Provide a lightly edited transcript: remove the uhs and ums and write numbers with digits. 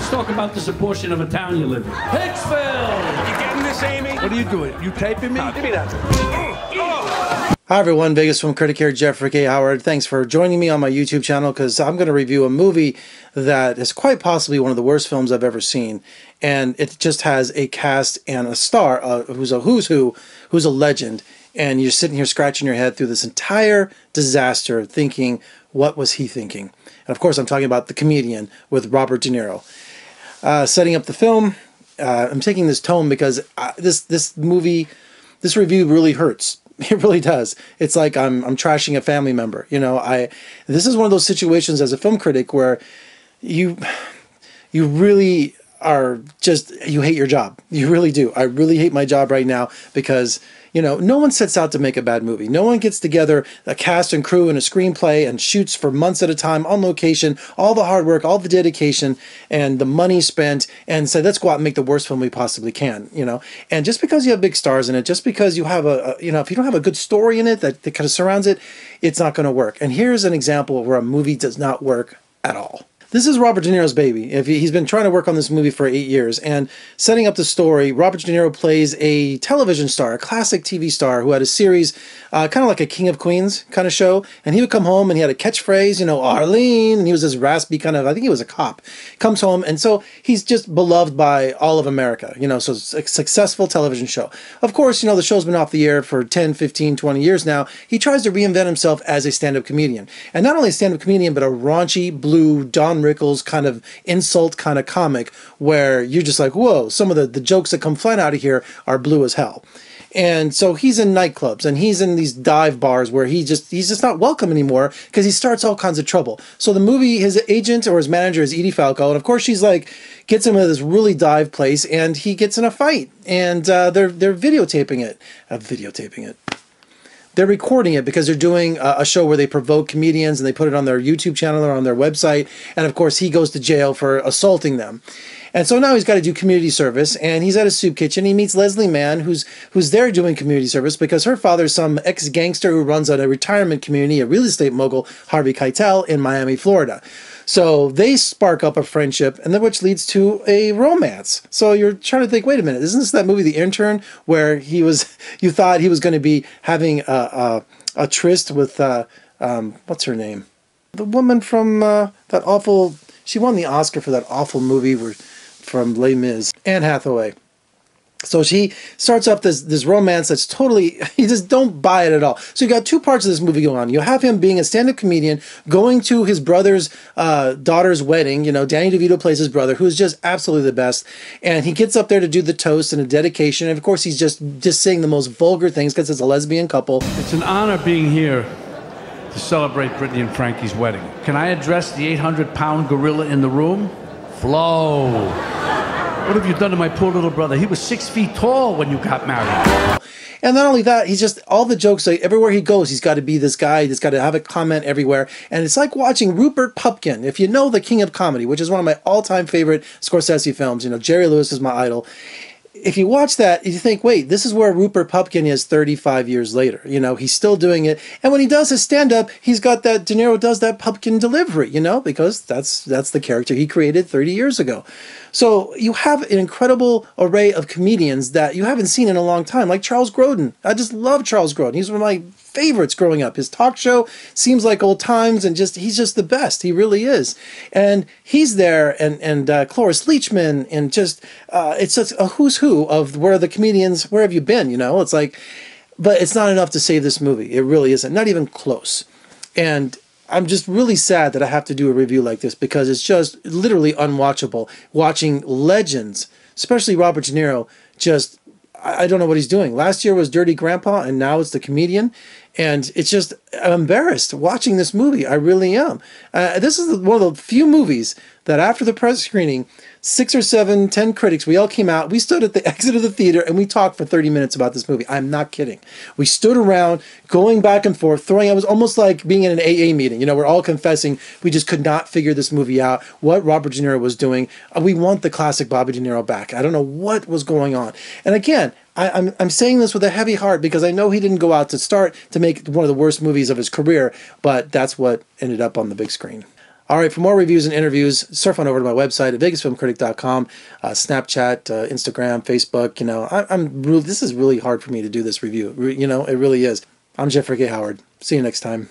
Let's talk about this abortion of a town you live in. Hicksville! You getting this, Amy? What are you doing? You taping me? Give me that. Hi everyone, Vegas Film Critic here, Jeffrey K. Howard. Thanks for joining me on my YouTube channel because I'm going to review a movie that is quite possibly one of the worst films I've ever seen. And it just has a cast and a star who's a legend. And you're sitting here scratching your head through this entire disaster thinking, what was he thinking? And of course, I'm talking about The Comedian with Robert De Niro. Setting up the film, I'm taking this tone because this review really hurts. It really does. It's like I'm trashing a family member. You know, this is one of those situations as a film critic where you really are just, you hate your job. You really do. I really hate my job right now because, you know, no one sets out to make a bad movie. No one gets together, a cast and crew and a screenplay and shoots for months at a time on location, all the hard work, all the dedication and the money spent and said, let's go out and make the worst film we possibly can, you know. And just because you have big stars in it, just because you have you know, if you don't have a good story in it that kind of surrounds it, it's not going to work. And here's an example where a movie does not work at all. This is Robert De Niro's baby. He's been trying to work on this movie for 8 years. And setting up the story, Robert De Niro plays a television star, a classic TV star who had a series, kind of like a King of Queens kind of show. And he would come home and he had a catchphrase, you know, Arlene. And he was this raspy kind of, I think he was a cop. Comes home. And so he's just beloved by all of America, you know, so it's a successful television show. Of course, you know, the show's been off the air for 10, 15, 20 years now. He tries to reinvent himself as a stand-up comedian. And not only a stand-up comedian, but a raunchy, blue, Don Rickles kind of insult kind of comic where you're just like, whoa, some of the jokes that come flying out of here are blue as hell. And so he's in nightclubs and he's in these dive bars where he's just not welcome anymore because he starts all kinds of trouble. So the movie, his agent or his manager is Edie Falco, and of course she's like, gets him into this really dive place and he gets in a fight and they're videotaping it. They're recording it because they're doing a show where they provoke comedians and they put it on their YouTube channel or on their website. And of course, he goes to jail for assaulting them. And so now he's got to do community service and he's at a soup kitchen. He meets Leslie Mann, who's there doing community service because her father's some ex-gangster who runs a retirement community, a real estate mogul, Harvey Keitel, in Miami, Florida. So they spark up a friendship, and then which leads to a romance. So you're trying to think, wait a minute, isn't this that movie, The Intern, where you thought he was going to be having a tryst with, what's her name? The woman from that awful, she won the Oscar for that awful movie from Les Mis, Anne Hathaway. So she starts up this romance that's totally, you just don't buy it at all. So you got two parts of this movie going on. You have him being a stand-up comedian, going to his brother's daughter's wedding. You know, Danny DeVito plays his brother, who's just absolutely the best. And he gets up there to do the toast and a dedication. And of course, he's just saying the most vulgar things because it's a lesbian couple. It's an honor being here to celebrate Brittany and Frankie's wedding. Can I address the 800-pound gorilla in the room? Flo. What have you done to my poor little brother? He was 6 feet tall when you got married. And not only that, he's just, all the jokes, like everywhere he goes, he's got to be this guy, he's got to have a comment everywhere. And it's like watching Rupert Pupkin, if you know The King of Comedy, which is one of my all-time favorite Scorsese films. You know, Jerry Lewis is my idol. If you watch that, you think, wait, this is where Rupert Pupkin is 35 years later. You know, he's still doing it. And when he does his stand-up, he's got that, De Niro does that Pupkin delivery, you know, because that's the character he created 30 years ago. So you have an incredible array of comedians that you haven't seen in a long time, like Charles Grodin. I just love Charles Grodin. He's one of my favorites growing up. His talk show seems like old times, and he's just the best. He really is. And he's there, and Cloris Leachman, and just it's just a who's who of where the comedians, where have you been, you know? It's like, but it's not enough to save this movie. It really isn't. Not even close. And I'm just really sad that I have to do a review like this because it's just literally unwatchable. Watching legends, especially Robert De Niro, just, I don't know what he's doing. Last year was Dirty Grandpa, and now it's The Comedian. And it's just, I'm embarrassed watching this movie. I really am. This is one of the few movies that after the press screening, 6 or 7, 10 critics, we all came out, we stood at the exit of the theater and we talked for 30 minutes about this movie. I'm not kidding. We stood around going back and forth, it was almost like being in an AA meeting. You know, we're all confessing we just could not figure this movie out, what Robert De Niro was doing. We want the classic Bobby De Niro back. I don't know what was going on. And again, I'm saying this with a heavy heart because I know he didn't go out to start to make one of the worst movies of his career, but that's what ended up on the big screen. All right, for more reviews and interviews, surf on over to my website at vegasfilmcritic.com, Snapchat, Instagram, Facebook. You know, I'm really, this is really hard for me to do this review. You know, it really is. I'm Jeffrey K. Howard. See you next time.